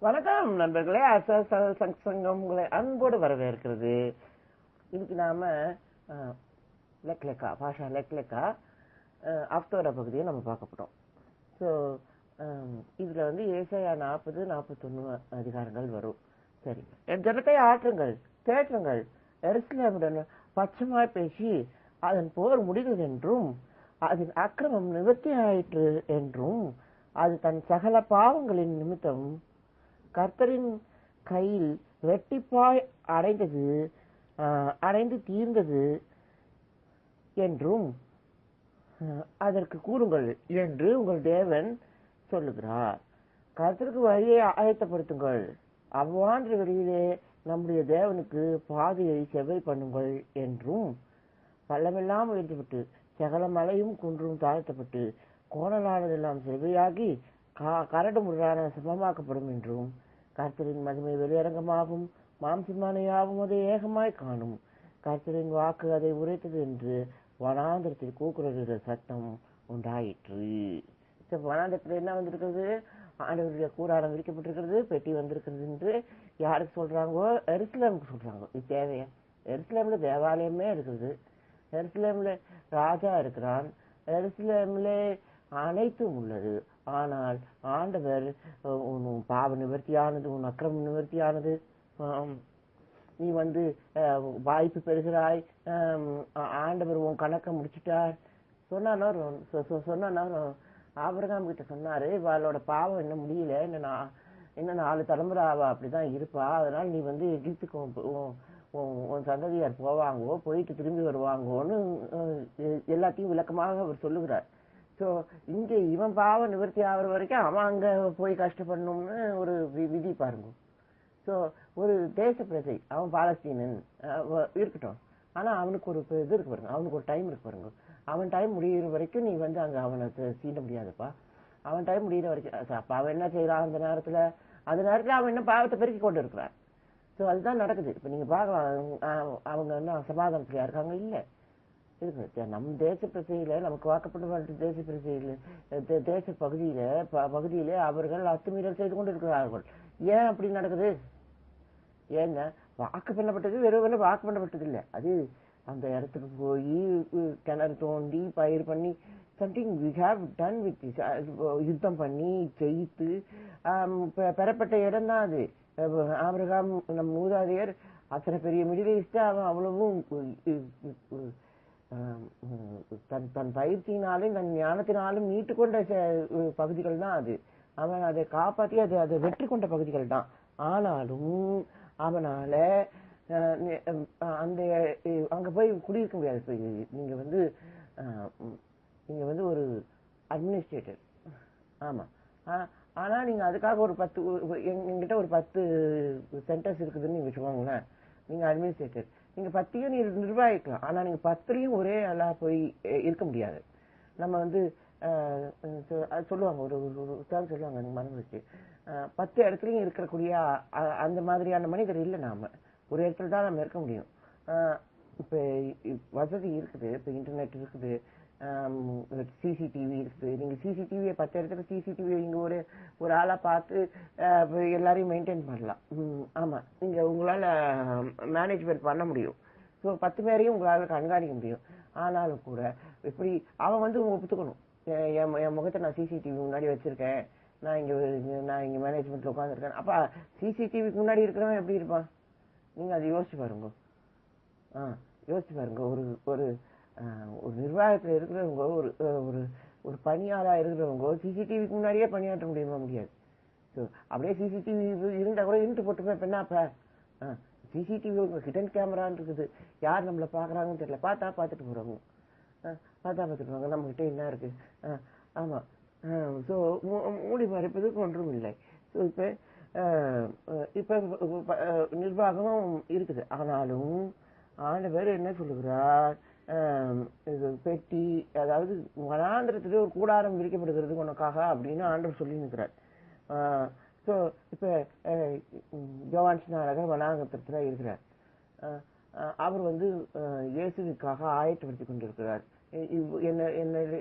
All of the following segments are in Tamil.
வணக்கம் நண்பர்களே, சங்கம் உங்களை அன்போடு வரவேற்கிறது. இன்னைக்கு நாம லெக்லெக்கா பாஷா லெக்லெக்கா அப்தோரா பகுதியை நம்ம பார்க்க போறோம். ஸோ இதுல வந்து ஏசாயா 40-41 அதிகாரங்கள் வரும். சரி, என் ஜனத்தை ஆற்றுங்கள், தேற்றுங்கள், எருசலேமுடன் பச்சமாய் பேசி அதன் போர் முடிந்தது என்றும் அதன் அக்கிரமம் நிவர்த்தி ஆயிற்று என்றும் அது தன் சகல பாவங்களின் நிமித்தம் கர்த்தரின் கையில் இரட்டிப்பாய் அடைந்து தீர்ந்தது என்றும் அதற்கு கூறுங்கள் என்று உங்கள் தேவன் சொல்லுகிறார். கர்த்தருக்கு வழியை ஆயத்தப்படுத்துங்கள், அவ்வாண்டு வெளியிலே நம்முடைய தேவனுக்கு பாதையை செவ்வை பண்ணுங்கள் என்றும், பள்ளமெல்லாம் உயர்த்தப்பட்டு சகல மலையும் குன்றும் தாழ்த்தப்பட்டு கோணலானதெல்லாம் செவ்வையாகி கரடு முரடான சமமாக்கப்படும் என்றும், கர்த்தரின் மகிமை வெளியரங்கமாகும், மாம்சமானையாகும் அதை ஏகமாய் காணும், கர்த்தரின் வாக்கு அதை உரைத்தது என்று வனாந்திரத்தில் கூக்குரலிட சத்தம் உண்டாயிற்று. வனாந்திரத்தில் என்ன வந்திருக்கிறது? ஆண்டவருடைய கூடாரம் விரிக்கப்பட்டிருக்கிறது, பெட்டி வந்திருக்கிறது என்று யாருக்கு சொல்றாங்கோ? எருசலேமுக்கு சொல்றாங்க. இது தேவையா? எருசலேம்ல தேவாலயமே இருக்குது, எருசலேம்ல ராஜா இருக்கிறான், எருசலேம்ல அனைத்தும் உள்ளது. ஆனால் ஆண்டவர் உன் பாவ நிவர்த்தியானது, உன் அக்கிரம நிவர்த்தியானது, நீ வந்து வாய்ப்பு பெறுகிறாய், ஆண்டவர் உன் கணக்கை முடிச்சுட்டார் சொன்னா ஆபிரகாம் கிட்ட சொன்னாரு, அவளோட பாவம் என்ன முடியல, இன்னும் 4 தலைமுறை அவ அப்படிதான் இருப்பா, அதனால நீ வந்து எகிப்துக்கு உன் சந்ததியார் போவாங்கோ, போயிட்டு திரும்பி வருவாங்கோன்னு எல்லாத்தையும் விளக்கமாக அவர் சொல்லுகிறார். ஸோ இங்கே இவன் பாவ நிவர்த்தி ஆகிற வரைக்கும் அவன் அங்க போய் கஷ்டப்படணும்னு ஒரு விதி பாருங்க. ஸோ ஒரு தேச பிரஜை, அவன் பாலஸ்தீனன் இருக்கட்டும், ஆனா அவனுக்கு ஒரு இது இருக்கு பாருங்க, அவனுக்கு ஒரு டைம் இருக்கு பாருங்க. அவன் டைம் முடிகிற வரைக்கும் நீ வந்து அங்க அவனை சீண்ட முடியாதுப்பா. அவன் டைம் முடிகிற வரைக்கும் அப்ப அவன் என்ன செய்யறான்? அந்த நேரத்துல அவன் என்ன பாவத்தை பெருக்கி கொண்டு இருக்கிறான். ஸோ அதுதான் நடக்குது. இப்ப நீங்க பார்க்கலாம், அவங்க என்ன சமாதானத்துலயா இருக்காங்க? இல்லை இருக்கு. நம் தேச பிரச்சனையில, நமக்கு வாக்கப்பட்ட தேச பிரச்சனையில, தேச பகுதியில அவர்கள் அத்துமீறல் செய்து கொண்டு இருக்கிறார்கள். ஏன் அப்படி நடக்குது? ஏன்னா வாக்கு பண்ணப்பட்டது வெறும் வாக்கு பண்ணப்பட்டது இல்லை, அது அந்த இடத்துக்கு போய் கிணறு தோண்டி பயிர் பண்ணி something we have done with யுத்தம் பண்ணி ஜெயித்து பெறப்பட்ட இடம் தான் அது. ஆபிரகாம் நம் மூதாதையர் அத்தனை பெரிய மிடில் ஈஸ்ட் அவன் அவ்வளவும் தன் பயிற்சியினாலும் தன் ஞானத்தினாலும் மீட்டு கொண்ட பகுதிகள் தான் அது. அவன் அதை காப்பாற்றி அதை வெற்றி கொண்ட பகுதிகள் தான். ஆனாலும் அவனால அந்த அங்க போய் குடியிருக்க முடியாது. நீங்க வந்து ஒரு அட்மினிஸ்ட்ரேட்டர், ஆமா, ஆனா நீங்க அதுக்காக ஒரு 10 எங்கிட்ட ஒரு 10 சென்டர்ஸ் இருக்குதுன்னு நீங்க வச்சுக்கோங்களேன், நீங்க அட்மினிஸ்ட்ரேட்டர், நீங்க 10ஐயும் நீங்க நிர்வாகிக்கலாம், ஆனா நீங்க 10லயும் ஒரே ஆளா போய் இருக்க முடியாது. நம்ம வந்து சொல்லுவாங்க, ஒரு சொல்லுவாங்க, எனக்கு மனசு வச்சு 10 இடத்துலயும் இருக்கக்கூடிய அந்த மாதிரியான மனிதர் இல்லை. நாம ஒரு இடத்துல தான் நம்ம இருக்க முடியும். இப்ப வசதி இருக்குது, இப்ப இன்டர்நெட் இருக்குது, சிசிடிவி இருக்குது. நீங்க சிசிடிவியை 10 இடத்துல சிசிடிவி இங்க ஒரு ஆளா பார்த்து எல்லாரையும் மெயின்டைன் பண்ணலாம். ஆமா, நீங்க உங்களால மேனேஜ்மெண்ட் பண்ண முடியும். ஸோ 10 பேரையும் உங்களால கண்காணிக்க முடியும். ஆனாலும் கூட எப்படி அவன் வந்து ஒப்புத்துக்கணும், என் முகத்தை நான் சிசிடிவி முன்னாடி வச்சிருக்கேன், நான் இங்க மேனேஜ்மெண்ட்ல உட்காந்துருக்கேன். அப்ப சிசிடிவிக்கு முன்னாடி இருக்கிறவன் எப்படி இருப்பான்? நீங்க அதை யோசிச்சு பாருங்க. யோசிச்சு பாருங்க. ஒரு ஒரு நிர்வாகத்துல இருக்கிறவங்க, ஒரு பணியாளா இருக்கிறவங்க சிசிடிவிக்கு முன்னாடியே பணியாற்ற முடியுமா? முடியாது. ஸோ அப்படியே சிசிடிவி இருந்தா கூட இருட்டு போட்டுமே பெண்ணாப்ப சிசிடிவி ஹிடன் கேமரான்னு இருக்குது, யார் நம்மள பாக்குறாங்கன்னு தெரியல, பார்த்துட்டு போறாங்க, பார்த்துட்டு நம்ம கிட்ட என்ன இருக்கு. ஆமா. ஸோ மூடி மறைப்பதுக்கு ஒன்றும் இல்லை. ஸோ இப்ப நிர்வாகம் இருக்குது. ஆனாலும் ஆண்டவர் என்ன சொல்லுகிறார்? பெட்டி, அதாவது வனாந்திரத்திலே ஒரு கூடாரம் விரிக்கப்படுகிறது உனக்காக அப்படின்னு ஆண்டவர் சொல்லி நிற்கிறார். ஸோ இப்ப யோவான் ஸ்நானகர் வனாந்திரத்துல இருக்கிறார். அவர் வந்து இயேசுவுக்காக ஆயத்தப்படுத்திக் கொண்டிருக்கிறார்.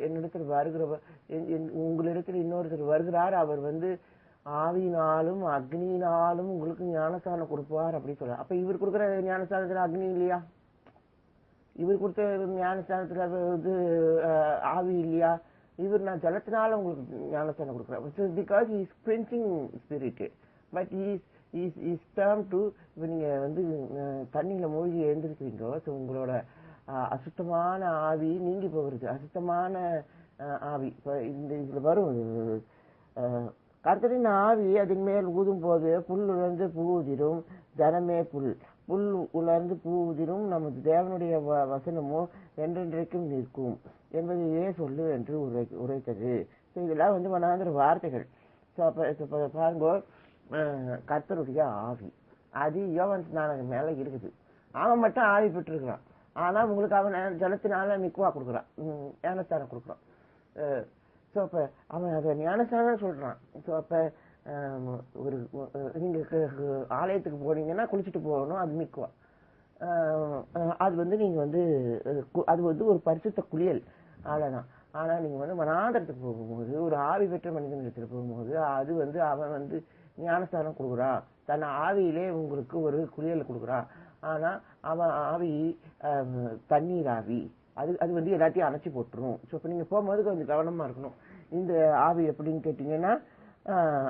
என்னிடத்தில் வருகிறவர், உங்களிடத்தில் இன்னொருத்தர் வருகிறார், அவர் வந்து ஆவியினாலும் அக்னியினாலும் உங்களுக்கு ஞானஸ்தானம் கொடுப்பார் அப்படின்னு சொல்றாரு. அப்ப இவர் கொடுக்குற ஞானஸ்தானத்துல அக்னி இல்லையா? இவர் கொடுத்த ஞானஸ்தானத்துல இது ஆவி இல்லையா? இவர் நான் ஜலத்தினால உங்களுக்கு ஞானஸ்தானம் கொடுக்குறேன். Because is quenching spirit, but is term to, இப்போ நீங்க வந்து தண்ணியில மூழ்கி எழுந்திருக்கிறீங்களோ, ஸோ உங்களோட அசுத்தமான ஆவி நீங்கி போகிறது. அசுத்தமான ஆவி இப்போ இந்த இதுல வரும். கர்த்தரின் ஆவி அதன் மேல் ஊதும் போது புல் உலர்ந்து பூ உதிரும், ஜனமே புல் உலர்ந்து பூ உதிரும், நமது தேவனுடைய வசனமோ என்றென்றைக்கும் நிற்கும் என்பதையே சொல்லு என்று உரைத்தது. ஸோ இதெல்லாம் வந்து வனாந்திர வார்த்தைகள். ஸோ அப்போ பாருங்க, கர்த்தருடைய ஆவி அது யோவான் ஸ்நானகன் மேல இருக்குது. அவன் மட்டும் ஆவி பெற்றிருக்கிறான். ஆனா உங்களுக்கு அவன் ஜலத்தினால நிக்குவா கொடுக்குறான், ஞானஸ்தானம் கொடுக்குறான். ஸோ அப்ப அவன் அதை ஞானஸ்தானம் சொல்றான். ஸோ அப்ப ஒரு நீங்க ஆலயத்துக்கு போனீங்கன்னா குளிச்சுட்டு போகணும், அது நிக்குவா. அது வந்து நீங்க வந்து அது வந்து ஒரு பரிசுத்த குளியல், அவ்வளவுதான். ஆனா நீங்க வந்து வனாந்தரத்துக்கு போகும்போது, ஒரு ஆவி பெற்ற மனிதன் எடுத்துட்டு போகும்போது, அது வந்து அவன் வந்து ஞானஸ்தானம் கொடுக்குறான், தன் ஆவியிலே உங்களுக்கு ஒரு குளியல் கொடுக்குறான். ஆனா அவன் ஆவி தண்ணீர் ஆவி, அது வந்து எல்லாத்தையும் அணைச்சி போட்டுரும். ஸோ இப்போ நீங்க போகும்போது கொஞ்சம் கவனமா இருக்கணும். இந்த ஆவி எப்படின்னு கேட்டீங்கன்னா,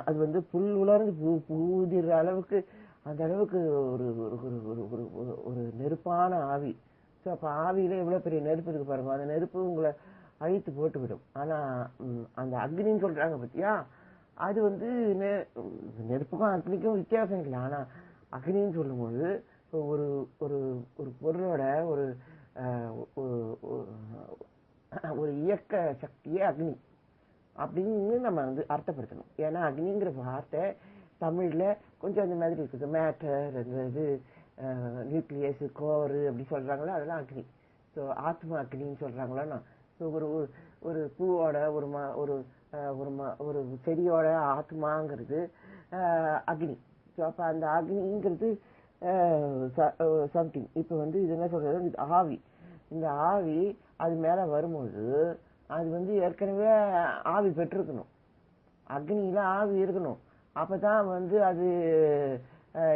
அது வந்து புல் உலர்ந்து பூதிற அளவுக்கு, அந்த அளவுக்கு ஒரு ஒரு நெருப்பான ஆவி. ஸோ அப்போ ஆவியில எவ்வளவு பெரிய நெருப்பு இருக்கு பாருங்க, அந்த நெருப்பு உங்களை அழித்து போட்டு விடும். ஆனா அந்த அக்னின்னு சொல்றாங்க பத்தியா, அது வந்து நெருப்புக்கும் அக்னிக்கும் வித்தியாசம் இல்லை. ஆனா அக்னின்னு சொல்லும்போது ஒரு ஒரு ஒரு பொருளோட ஒரு ஒரு இயக்க சக்தியே அக்னி அப்படின்னு நம்ம வந்து அர்த்தப்படுத்தணும். ஏன்னா அக்னிங்கிற வார்த்தை தமிழ்ல கொஞ்சம் அந்த மாதிரி இருக்குது. மேட்டர், இது நியூக்ளியஸ், கோர் அப்படி சொல்றாங்களோ அதெல்லாம் அக்னி. ஸோ ஆத்மா அக்னின்னு சொல்றாங்களா. ஸோ ஒரு பூவோட ஒரு செடியோட ஆத்மாங்கிறது அக்னி. ஸோ அப்ப அந்த அக்னிங்கிறது சம்திங். இப்ப வந்து இது என்ன சொல்றது, ஆவி. இந்த ஆவி அது மேல வரும்போது அது வந்து ஏற்கனவே ஆவி பெற்றிருக்கணும், அக்னியில ஆவி இருக்கணும். அப்பதான் வந்து அது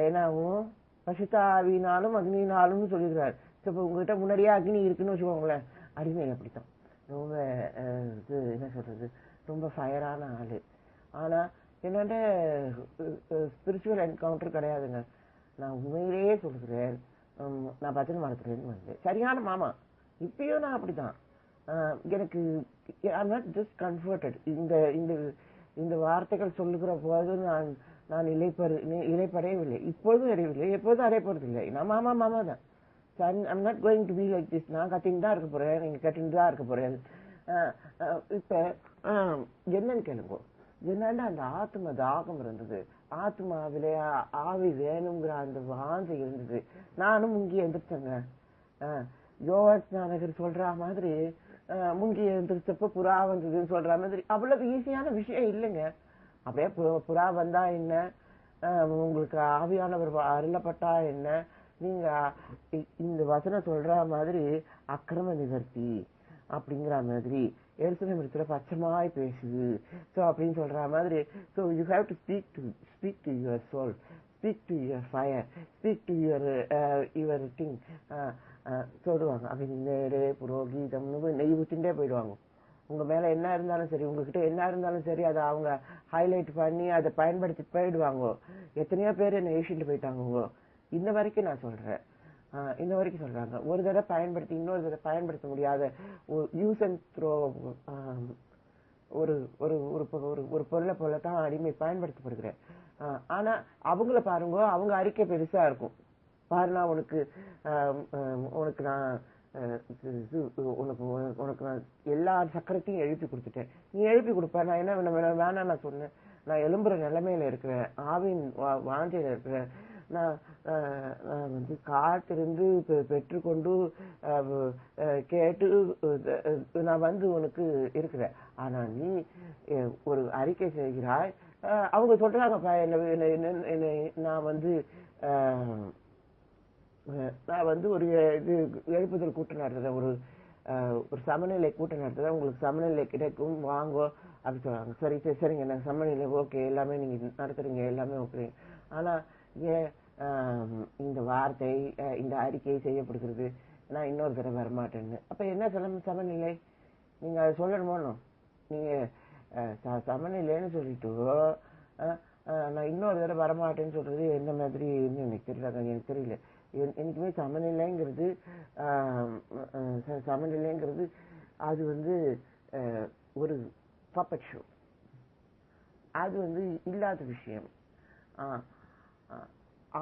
என்ன ஆகும், பசுத்த ஆவினாலும் அக்னினாலும் சொல்லிடுறாரு. இப்ப உங்ககிட்ட முன்னாடியே அக்னி இருக்குன்னு வச்சுக்கோங்களேன், அடிமை அப்படித்தான், ரொம்ப இது என்ன சொல்றது, ரொம்ப ஃபயரான ஆளு. ஆனா என்னோட ஸ்பிரிச்சுவல் என்கவுண்டர் கிடையாதுங்க. நான் உண்மையிலேயே சொல்கிறேன். நான் பஜனை மரத்துலேருந்து வந்தேன், சரியான மாமா. இப்பயும் நான் அப்படிதான். எனக்கு ஐம் நாட் ஜஸ்ட் கம்ஃபர்டட். இந்த வார்த்தைகள் சொல்லுகிற போது நான் இலைப்படையவில்லை, இப்பொழுதும் அடையவில்லை, எப்போதும் அடையப்படுறதில்லை. நான் மாமா தான். I'm not going to be like this. நான் கத்தின்னு தான் இருக்க போறேன், நீங்க கட்டின்னு தான் இருக்க போறேன். இப்ப என்னன்னு கேளுங்க, என்னன்னா அந்த ஆத்ம தாகம் இருந்தது, ஆத்மாவிலே ஆவி வேணுங்கிற அந்த வாஞ்சை இருந்தது. நானும் முங்கி எழுந்திரிச்சேங்க. யோவான் ஸ்நானகர் சொல்ற மாதிரி முங்கி எழுந்திரிச்சப்ப புறா வந்ததுன்னு சொல்ற மாதிரி அவ்வளவு ஈஸியான விஷயம் இல்லைங்க. அப்படியே புறா வந்தா என்ன, உங்களுக்கு ஆவியானவர் அருளப்பட்டா என்ன, நீங்க இந்த வசனம் சொல்ற மாதிரி அக்கிரம நிவர்த்தி அப்படிங்கிற மாதிரி எருசலேம் இடத்துல பச்சமாய் பேசுது. ஸோ அப்படின்னு சொல்ற மாதிரி, so you have to speak to your soul, speak to your fire, speak to your thing சொல்லுவாங்க. அப்படி நேரே புரோகிதம்னு நெய் ஊத்திண்டே போயிடுவாங்க. உங்க மேல என்ன இருந்தாலும் சரி, உங்ககிட்ட என்ன இருந்தாலும் சரி, அதை அவங்க ஹைலைட் பண்ணி அதை பயன்படுத்தி போயிடுவாங்க. எத்தனையோ பேர் என்ன ஏசிட்டு போயிட்டாங்க. இன்ன வரைக்கும் நான் சொல்றேன், இன்ன வரைக்கும் சொல்றாங்க. ஒரு தடவை பயன்படுத்தி இன்னொரு தடவை பயன்படுத்த முடியாத யூஸ் அண்ட் த்ரோ ஒரு ஒரு ஒரு பொருளை போலதான் அடிமை பயன்படுத்தப்படுகிறேன். ஆனா அவங்கள பாருங்க, அவங்க அறிக்கை பெருசா இருக்கும். பாருனா உனக்கு நான் உனக்கு நான் எல்லா சக்கரத்தையும் எழுப்பி கொடுத்துட்டேன், நீ எழுப்பி கொடுப்ப, நான் என்ன வேணாம் நான் சொன்னேன். நான் எழும்புற நிலைமையில இருக்கிறேன், ஆவின் வாஞ்சையில இருக்கிறேன். நான் வந்து காத்திருந்து பெற்றுக்கொண்டு கேட்டு நான் வந்து உனக்கு இருக்கிறேன். ஆனா நீ ஒரு அறிக்கை செய்கிறாய், அவங்க சொல்றாங்கப்பா நான் வந்து ஒரு இது எழுப்புதல் கூட்டம் நடத்துறேன், ஒரு சமநிலை கூட்டம் நடத்துறேன், உங்களுக்கு சமநிலை கிடைக்கும் வாங்கோ அப்படி சொல்றாங்க. சரி சரி சரிங்க, நான் சமநிலை ஓகே, எல்லாமே நீங்க நடத்துறீங்க, எல்லாமே ஓகே. ஆனா ஏன் இந்த வார்த்தை இந்த அறிக்கை செய்யப்படுகிறது, நான் இன்னொரு தடவை வரமாட்டேன்னு. அப்ப என்ன சமநிலை? நீங்க அதை சொல்லணுமோ? நீங்க சமநிலைன்னு சொல்லிட்டு நான் இன்னொரு தடவை வரமாட்டேன்னு சொல்றது என்ன மாதிரி எனக்கு தெரியல, எனக்கு தெரியல. எனக்குமே சமநிலைங்கிறது சமநிலைங்கிறது அது வந்து ஒரு பப்பட் ஷோ, அது வந்து இல்லாத விஷயம்.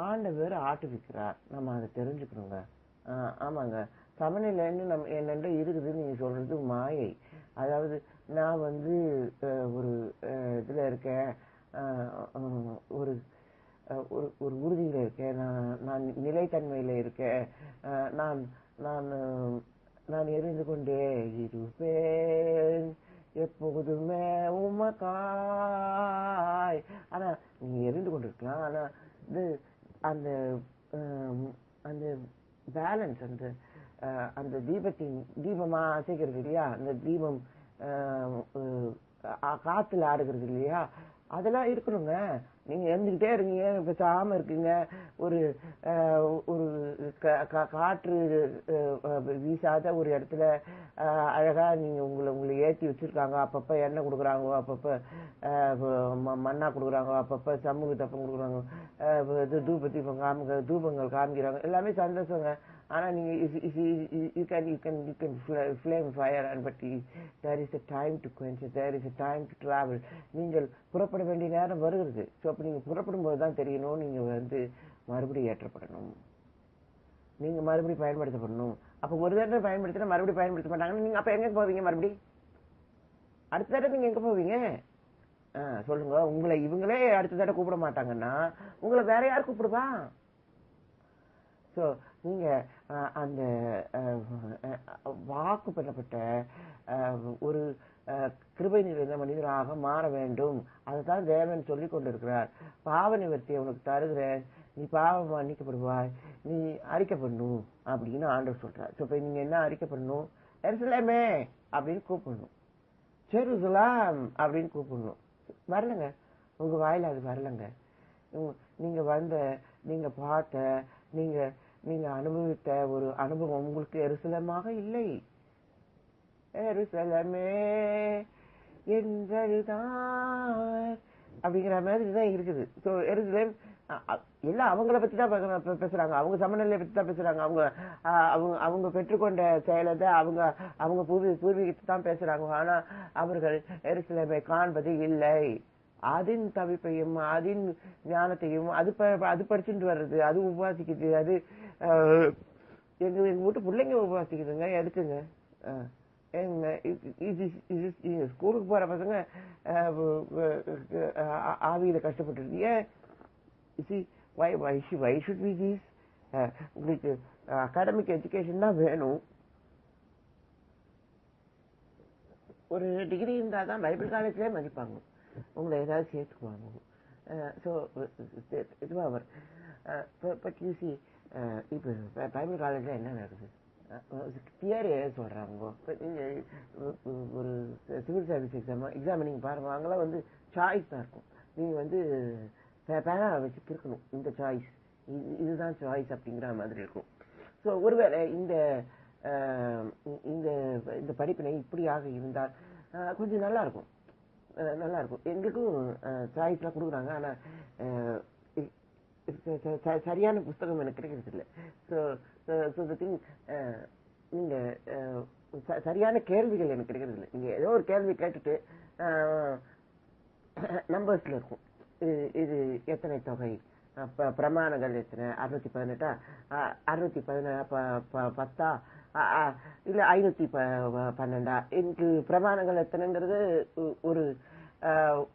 ஆண்டவர் ஆட்டுவிக்கிறார், நம்ம அதை தெரிஞ்சுக்கணுங்க. ஆமாங்க, சமநிலைன்னு நம்ம என்னென்ன இருக்குதுன்னு நீங்க சொல்றது மாயை. அதாவது நான் வந்து ஒரு இதுல இருக்கேன், ஒரு ஒரு உறுதியில இருக்கேன், நான் நிலைத்தன்மையில இருக்கேன், நான் நான் நான் எரிந்து கொண்டே இருப்பேன் எப்போதுமே உமக்காய். ஆனா நீங்க எரிந்து கொண்டிருக்கலாம், ஆனா இது அந்த அந்த பேலன்ஸ், அந்த அந்த தீபமா அசைக்கிறது இல்லையா, அந்த தீபம் காத்துல ஆடுகிறது இல்லையா, அதெல்லாம் இருக்கணுங்க. நீங்க எழுந்துகிட்டே இருக்கீங்க, பேசாம இருக்கீங்க, ஒரு ஒரு காற்று வீசாத ஒரு இடத்துல அழகா நீங்க உங்களை ஏற்றி வச்சிருக்காங்க, அப்பப்ப எண்ணெய் கொடுக்குறாங்க, அப்பப்ப மண்ணா கொடுக்குறாங்க, அப்பப்ப சமூக தப்பம் கொடுக்குறாங்க, தூபங்கள் காமிக்கிறாங்க, எல்லாமே சந்தோஷங்க. ஆனா நீங்க you can flame fire, but there is a time to quench it, there is a time to travel. நீங்கள் புறப்பட வேண்டிய நேரம் வருகிறது. சோ அப்ப நீங்க புறப்படும் போதுதான் தெரியணும், நீங்க வந்து மறுபடியும் ஏற்றப்படணும், நீங்க மறுபடியும் பயன்படுத்தப்படணும். அப்ப ஒரு தடவை பயன்படுத்தினா மறுபடியும் பயன்படுத்த மாட்டாங்க. நீங்க அப்ப எங்க போவீங்க? மறுபடியும் அடுத்த தடவை நீங்க எங்க போவீங்க? சொல்லுங்க. உங்களை இவங்களே அடுத்த தடவை கூப்பிட மாட்டாங்கன்னா உங்களை வேற யார் கூப்பிடுவா? சோ நீங்க அந்த வாக்கு பண்ணப்பட்ட ஒரு கிருபை நிறைந்த மனிதராக மாற வேண்டும். அதுதான் தேவன் சொல்லிக் கொண்டிருக்கிறார். பாவ நிவர்த்தியை உனக்கு தருகிறேன், நீ பாவம் மன்னிக்கப்படுவாய், நீ அறிக்கப்படணும் அப்படின்னு ஆண்டவர் சொல்றார். இப்ப நீங்க என்ன அறிக்கப்படணும்? எருசலேமே அப்படின்னு கூப்பிடணும், ஜெருசலேம் அப்படின்னு கூப்பிடணும். வரலங்க, உங்க வாயில அது வரலங்க. நீங்க வந்த, நீங்க பார்த்த, நீங்க அனுபவித்த ஒரு அனுபவம் உங்களுக்கு எருசலேமாக இல்லை. எருசலேமே என்றுதான் அப்படிங்கிற மாதிரி தான் இருக்குது. ஸோ எருசலேம் எல்லாம் அவங்கள பத்தி தான் பேசுறாங்க, அவங்க சமநிலையை பத்தி தான் பேசுறாங்க, அவங்க பெற்றுக்கொண்ட செயலத்தை அவங்க பூர்வீகத்தை தான் பேசுறாங்க. ஆனா அவர்கள் எருசலேமை காண்பது இல்லை. அதின் தவிப்பையும் அதின் ஞானத்தையும் அது படிச்சுட்டு வர்றது, அது உபவாசிக்குது, அது எங்க வீட்டு பிள்ளைங்க உபவாசிக்குதுங்க. எதுக்குங்க? ஸ்கூலுக்கு போற பசங்க ஆவியில கஷ்டப்பட்டு ஏன்? why should we this? உங்களுக்கு அகாடமிக் எஜுகேஷன் தான் வேணும். ஒரு டிகிரி இருந்தா தான் பைபிள் காலேஜ்லயே மதிப்பாங்க, உங்களை ஏதாவது சேர்த்துக்குவாங்க. ஸோ இதுவா அவர் பட் யூ சி இப்போ பைபிள் காலேஜ்ல என்ன நடக்குது? தியரி சொல்றாங்க. ஒரு சிவில் சர்வீஸ் எக்ஸாம் நீங்க பாருங்க, அங்கெல்லாம் வந்து சாய்ஸ் தான் இருக்கும். நீங்க வந்து பேனா வச்சு இருக்கணும், இந்த சாய்ஸ், இதுதான் சாய்ஸ் அப்படிங்கிற மாதிரி இருக்கும். ஸோ ஒருவேளை இந்த இந்த படிப்பினை இப்படியாக இருந்தால் கொஞ்சம் நல்லா இருக்கும், நல்லா இருக்கும். எங்களுக்கும் சாய்ஸ்லாம் கொடுக்குறாங்க, ஆனா சரியான புஸ்தகம் எனக்கு கிடைக்கிறது இல்லை. நீங்க சரியான கேள்விகள் எனக்கு கிடைக்கிறது இல்லை. நீங்க ஏதோ ஒரு கேள்வி கேட்டுட்டு நம்பர்ஸ்ல இருக்கும், இது எத்தனை தொகை, பிரமாணங்கள் எத்தனை, 618 610 இல்ல 512, எனக்கு பிரமாணங்கள் எத்தனைங்கிறது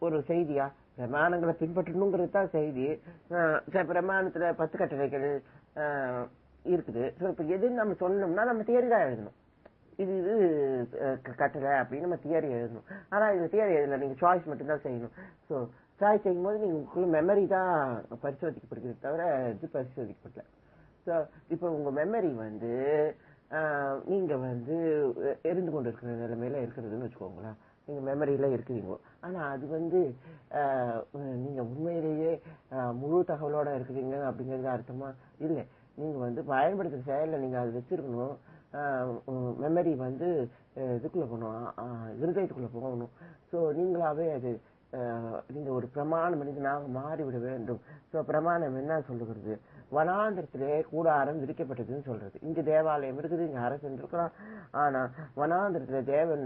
ஒரு செய்தியா? பிரமாணங்களை பின்பற்றணுங்கிறது தான் செய்தி. பிரமாணத்துல 10 கட்டளைகள் இருக்குது. இப்ப எதுன்னு நம்ம சொல்லணும்னா நம்ம தியரி தான் எழுதணும், இது கட்டளை அப்படின்னு நம்ம தியரி எழுதணும். ஆனா இந்த தியரி எழுதல, நீங்க சாய்ஸ் மட்டும் தான் செய்யணும். ஸோ சாய்ஸ் செய்யும் போது நீங்க உங்களுக்கு மெமரி தான் பரிசோதிக்கப்படுகிறது தவிர இது பரிசோதிக்கப்படல. ஸோ இப்போ உங்க மெமரி வந்து நீங்க வந்து எரிந்து கொண்டு இருக்கிற நிலைமையில இருக்கிறதுன்னு வச்சுக்கோங்களேன். நீங்க மெமரியில இருக்கிறீங்க. ஆனா அது வந்து நீங்க உண்மையிலேயே முழு தகவலோட இருக்கிறீங்க அப்படிங்கிறது அர்த்தமா இல்லை. நீங்க வந்து பயன்படுத்துற செயல்ல நீங்க அது வச்சிருக்கணும். மெமரி வந்து இதுக்குள்ள போகணும், இருதயத்துக்குள்ள போகணும். ஸோ நீங்களாவே அது நீங்க ஒரு பிரமாண மனிதனாக மாறிவிட வேண்டும். ஸோ பிரமாணம் என்ன சொல்லுகிறது? வனாந்திரத்திலே கூடாரம் விரிக்கப்பட்டதுன்னு சொல்றது. இங்க தேவாலயம் இருக்குது, இங்க அரசன் இருக்கிறான். ஆனா வனாந்திரத்துல தேவன்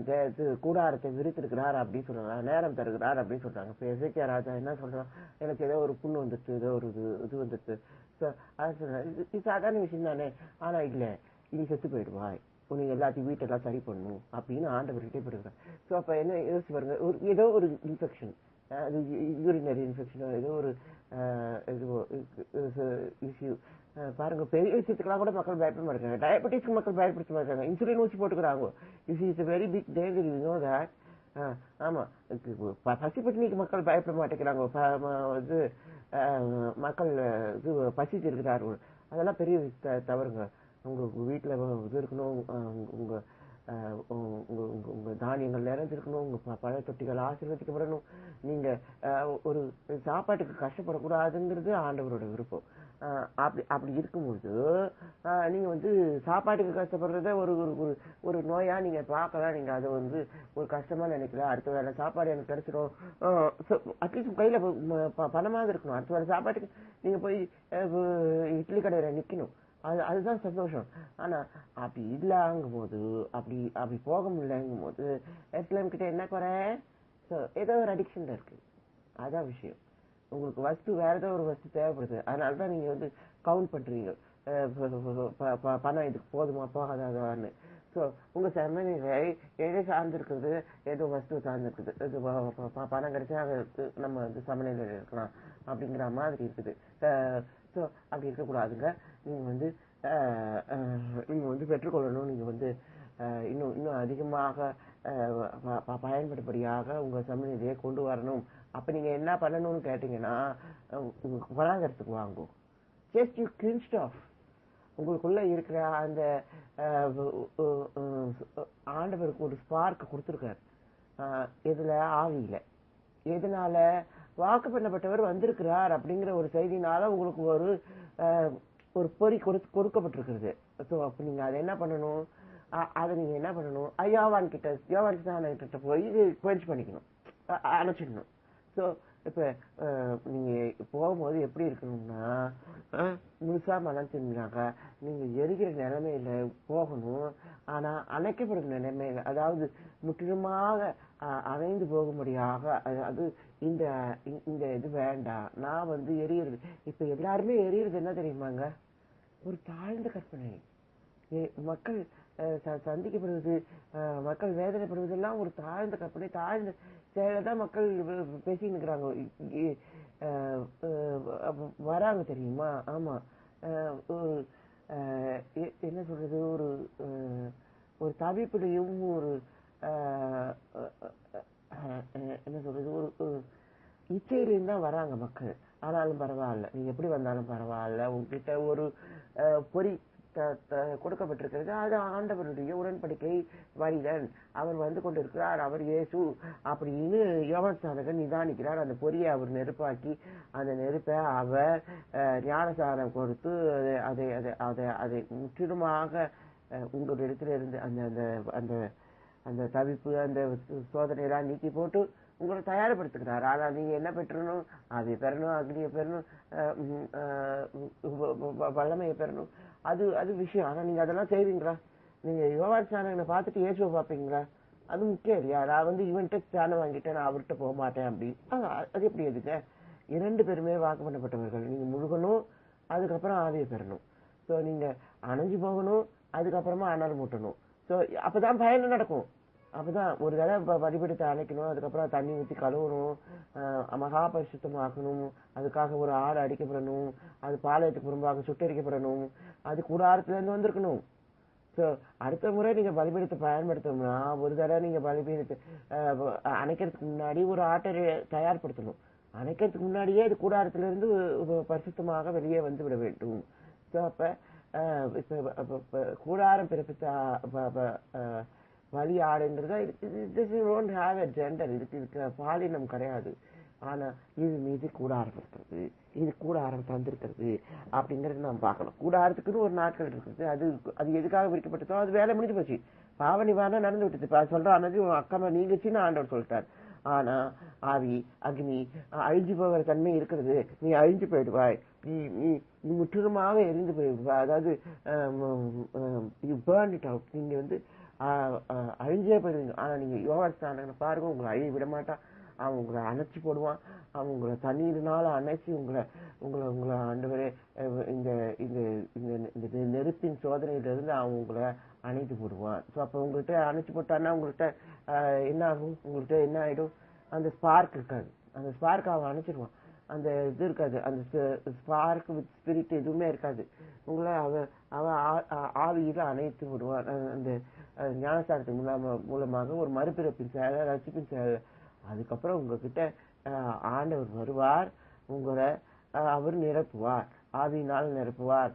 கூடாரத்தை விரித்திருக்கிறார் அப்படின்னு சொல்றாங்க, நேரம் தருகிறார் அப்படின்னு சொல்றாங்க. இப்ப எசேக்கியா ராஜா என்ன சொல்றான்? எனக்கு ஏதோ ஒரு புண்ணு வந்துச்சு, ஏதோ ஒரு இது வந்துச்சு. அது சொல்றேன், இது சாதாரண விஷயம் தானே. ஆனா இல்ல, நீ செத்து போயிடுவாய், நீங்க எல்லாத்தையும் வீட்டெல்லாம் சரி பண்ணணும் அப்படின்னு ஆண்டவர்கிட்டே போயிருக்காங்க. ஸோ அப்ப என்ன யோசிச்சு பாருங்க, ஏதோ ஒரு இன்ஃபெக்ஷன், அது யூரினரி இன்ஃபெக்ஷனோ ஏதோ ஒரு இஷ்யூ பாருங்க. பெரிய விஷயத்துக்கெல்லாம் கூட மக்கள் பயப்பட மாட்டாங்க. டயபெட்டிஸ்க்கு மக்கள் பயப்படுத்த மாட்டாங்க, இன்சுலின் ஊசி போட்டுக்கிறாங்க. It's very big danger, you know that. ஆமா, பசி பட்டினிக்கு மக்கள் பயப்பட மாட்டேங்கிறாங்க. இது மக்கள் இது பசிச்சு இருக்கிறார்கள், அதெல்லாம் பெரிய தவறுங்க. உங்க வீட்டுல இது இருக்கணும், உங்க உங்க தானியங்கள் நிறைஞ்சிருக்கணும், உங்க பழைய தொட்டிகள் ஆசீர்வதிக்கப்படணும். நீங்க ஒரு சாப்பாட்டுக்கு கஷ்டப்படக்கூடாதுங்கிறது ஆண்டவரோட விருப்பம். அப்படி அப்படி இருக்கும்போது நீங்க வந்து சாப்பாட்டுக்கு கஷ்டப்படுறத ஒரு ஒரு நோயா நீங்க பார்க்கலாம். நீங்க அதை வந்து ஒரு கஷ்டமா நினைக்கல. அடுத்த வேலை சாப்பாடு எனக்கு கிடைச்சிடும், அட்லீஸ்ட் கையில பணமாவது இருக்கணும். அடுத்த வேலை சாப்பாட்டுக்கு நீங்க போய் இட்லி கடையில நிக்கணும், அதுதான் சந்தோஷம். ஆனா அப்படி இல்லங்கும் போது, அப்படி போக முடியலங்கும் போது எஸ்லாம் கிட்ட என்ன குறை? ஏதோ ஒரு அடிக்ஷன்ல இருக்கு, அதான் விஷயம். உங்களுக்கு வஸ்து வேற ஏதோ ஒரு வஸ்து தேவைப்படுது, அதனாலதான் நீங்க வந்து கவுண்ட் பண்றீங்க, பணம் இதுக்கு போதுமா போகாதான்னு. ஸோ உங்க சமநிலை எதை சார்ந்திருக்குது? ஏதோ வஸ்து சார்ந்திருக்குது. இது பணம் கிடைச்சா நம்ம வந்து சமநிலையில இருக்கலாம் அப்படிங்கிற மாதிரி இருக்குது. ஸோ அப்படி இருக்கக்கூடாதுங்க. நீங்க வந்து நீங்க வந்து பெற்றுக்கொள்ளணும். நீங்க வந்து இன்னும் அதிகமாக பயன்படும்படியாக உங்க சமநிலையை கொண்டு வரணும். அப்ப நீங்க என்ன பண்ணணும்னு கேட்டீங்கன்னா, வராங்கிறதுக்கு வாங்கும். Just you cleansed off. உங்களுக்குள்ள இருக்கிற அந்த ஆண்டவருக்கு ஒரு ஸ்பார்க் கொடுத்துருக்காரு. எதுல? ஆவியில. எதனால? வாக்கு பண்ணப்பட்டவர் வந்திருக்கிறார் அப்படிங்கிற ஒரு செய்தினால உங்களுக்கு ஒரு பொறி கொடுக்கப்பட்டிருக்கிறது. ஸோ அப்ப நீங்க அதை என்ன பண்ணணும்? அதை நீங்க என்ன பண்ணணும்? யோவான் கிட்ட போய் குவென்ச் பண்ணிக்கணும், அணைச்சிடணும். ஸோ இப்ப நீங்க போகும்போது எப்படி இருக்கணும்னா, முழுசா மனம் திரும்பினாக்க நீங்க எரிகிற நிலைமையில போகணும். ஆனா அணைக்கப்படுற நிலைமையில, அதாவது முற்றிலுமாக அணைந்து போகும்படியாக, அது இந்த இது வேண்டாம், நான் வந்து எரியறது. இப்ப எல்லாருமே எரியறது என்ன தெரியுமாங்க? ஒரு தாழ்ந்த கற்பனை. மக்கள் சந்திக்கப்படுவது, மக்கள் வேதனைப்படுவதெல்லாம் ஒரு தாழ்ந்த கற்பனை, தாழ்ந்த செயலதான் மக்கள் பேசிட்டு இருக்கிறாங்க. வராங்க தெரியுமா? ஆமா, என்ன சொல்றது, ஒரு தவிப்புலையும் ஒரு என்ன சொல்றது, ஒரு இச்சையிலையும் தான் வராங்க மக்கள். ஆனாலும் பரவாயில்ல, நீங்க எப்படி வந்தாலும் பரவாயில்ல, உங்ககிட்ட ஒரு பொறி கொடுக்கப்பட்டிருக்கிறது. அது ஆண்டவருடைய உடன்படிக்கை மனிதன், அவர் வந்து கொண்டிருக்கிறார், அவர் இயேசு அப்படின்னு யோவான் ஸ்நானகன் நிதானிக்கிறார். அந்த பொறியை அவர் நெருப்பாக்கி, அந்த நெருப்பை அவர் ஞானசாரம் கொடுத்து அதை அதை அதை அதை முற்றிலுமாக உங்களுடைய இடத்துல இருந்து அந்த அந்த அந்த தவிப்பு, அந்த சோதனையெல்லாம் நீக்கி போட்டு உங்களை தயார்படுத்துகிறார். ஆனா நீங்க என்ன பெற்றணும்? அதை பெறணும், அக்னியை பெறணும், வல்லமையை பெறணும். அது விஷயம். ஆனா நீங்க அதெல்லாம் செய்வீங்களா? நீங்க யோவான் ஸ்நானகனை பார்த்துட்டு இயேசுவை பார்ப்பீங்களா? அது முக்கியம் இல்லையா? நான் வந்து இவன்கிட்ட ஸ்நானம் வாங்கிட்டேன், நான் அவர்கிட்ட போக மாட்டேன் அப்படி. அது எப்படி? எதுக்கு? 2 பேருமே வாக்கு பண்ணப்பட்டவர்கள். நீங்க முழுகணும், அதுக்கப்புறம் ஆவியை பெறணும். ஸோ நீங்க அணைஞ்சு போகணும், அதுக்கப்புறமா அனல் மூட்டணும். ஸோ அப்பதான் பயணம் நடக்கும். அப்பதான் ஒரு தடவை வழிபடுத்த அணைக்கணும், அதுக்கப்புறம் தண்ணி ஊற்றி கழுவணும், மகா பரிசுத்தமாக்கணும், அதுக்காக ஒரு ஆடு அடிக்கப்படணும், அது பாளையத்துக்கு புறம்பாக சுட்டரிக்கப்படணும், அது கூடாரத்துல இருந்து வந்திருக்கணும். ஸோ அடுத்த முறை நீங்க பலிபீடத்தை பயன்படுத்தணும்னா, ஒரு தடவை நீங்க பலிபீடத்தை அணைக்கிறதுக்கு முன்னாடி ஒரு ஆட்டை தயார்படுத்தணும். அணைக்கிறதுக்கு முன்னாடியே அது கூடாரத்துல இருந்து பரிசுத்தமாக வெளியே வந்து விட வேண்டும். ஸோ அப்ப கூடாரம் பிறப்பித்த வழி ஆடைன்றதா டோன்ட் ஹேவ் எ ஜெண்டர், இதுக்கு பாலினம் கிடையாது. ஆனா இது கூடாரம் இருக்கிறது, இது கூடாரம் தந்திருக்கிறது அப்படிங்கறது நாம் பார்க்கணும். கூடாரத்துக்குன்னு ஒரு நாட்கள் இருக்குது, அது எதுக்காக விரிக்கப்பட்டதோ அது வேலை முடிஞ்சு போச்சு. பாவ நிவாரணம் நடந்து விட்டுது. இப்ப சொல்றான் அக்கமா நீங்கச்சின்னு ஆண்டவர் சொல்லிட்டார். ஆனா ஆவி அக்னி அழிஞ்சு போகிற தன்மை இருக்கிறது. நீ அழிஞ்சு போயிடுவாய், நீ நீ நீ முற்றிலுமாக எரிந்து போயிடுவாய். அதாவது நீங்க அழிஞ்சே போயிடுவீங்க. ஆனா நீங்க யோகாஸ்தான பாருங்க, உங்களை அழிய விட மாட்டான். அவன் உங்களை அணைச்சி போடுவான். அவன் உங்களை தண்ணீர்னால அணைச்சி உங்களை உங்களை உங்களை ஆண்டவரே இந்த இந்த இந்த நெருப்பின் சோதனையிலிருந்து அவன் உங்களை அணைத்து போடுவான். ஸோ அப்போ உங்கள்கிட்ட அணைச்சி போட்டான்னா உங்கள்கிட்ட என்ன ஆகும்? உங்கள்கிட்ட என்ன ஆயிடும்? அந்த ஸ்பார்க் இருக்காது. அந்த ஸ்பார்க் அவன் அணைச்சிடுவான். அந்த இது இருக்காது. அந்த ஸ்பார்க் வித் ஸ்பிரிட் எதுவுமே இருக்காது. உங்களை அவன் ஆவியில அணைத்து விடுவான். அந்த ஞானஸ்தானத்தின் மூலமாக ஒரு மறுபிறப்பின் செயலை, ரட்சிப்பின் செயலை. அதுக்கப்புறம் உங்ககிட்ட ஆண்டவர் வருவார், உங்களை அவர் நிரப்புவார், ஆவியினால் நிரப்புவார்,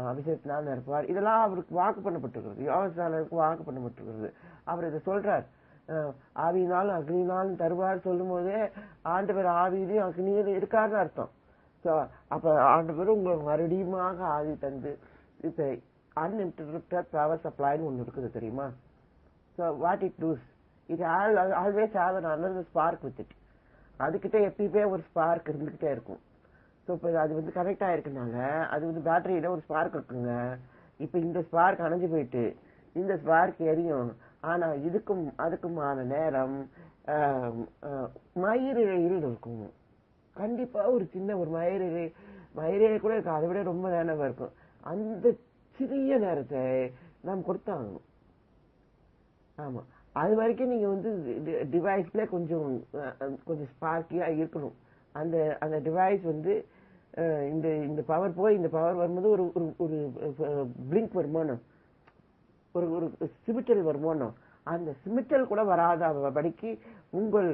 அபிஷேகத்தினால் நிரப்புவார். இதெல்லாம் அவருக்கு வாக்கு பண்ணப்பட்டிருக்கிறது, யோகாஸ்தானருக்கு வாக்கு பண்ணப்பட்டிருக்கிறது. அவர் இதை சொல்றார். ஆவியினாலும் அக்னினாலும் தருவார் சொல்லும் போதே ஆண்டவர் ஆவியிலையும் அக்னியிலும் இருக்காருன்னு அர்த்தம். ஸோ அப்ப ஆண்டவர் உங்களை மறுபடியும் ஆவி தந்து இப்ப அன்இன்டரப்டட் பவர் சப்ளைன்னு ஒண்ணு இருக்குது தெரியுமா? So what it does, it always have another spark with it. அதுக்கிட்ட எப்பயுமே ஒரு ஸ்பார்க் இருந்துகிட்டே இருக்கும். ஸோ இப்போ அது கனெக்ட் ஆயிருக்கனால அது பேட்டரியில ஒரு ஸ்பார்க் இருக்குங்க. இப்போ இந்த ஸ்பார்க் அணைஞ்சு போயிட்டு இந்த ஸ்பார்க் எரியும். ஆனா அதுக்குமான நேரம் மயிரிழையில் இருக்கும். கண்டிப்பா ஒரு சின்ன ஒரு மயிரிழை கூட இருக்கும், அதை விட ரொம்ப நேரம் இருக்கும். அந்த சிறிய நேரத்தை நாம் கொடுத்தாகணும். ஆமா, அது வரைக்கும் நீங்க டிவைஸ்ல கொஞ்சம் ஸ்பார்க்கியா இருக்கணும். அந்த டிவைஸ் இந்த பவர் போய் இந்த பவர் வரும்போது ஒரு ஒரு பிளிங்க் வருமானோ, ஒரு சிமிட்டல் வருமானோ, அந்த சிமிட்டல் கூட வராத படிக்கு உங்கள்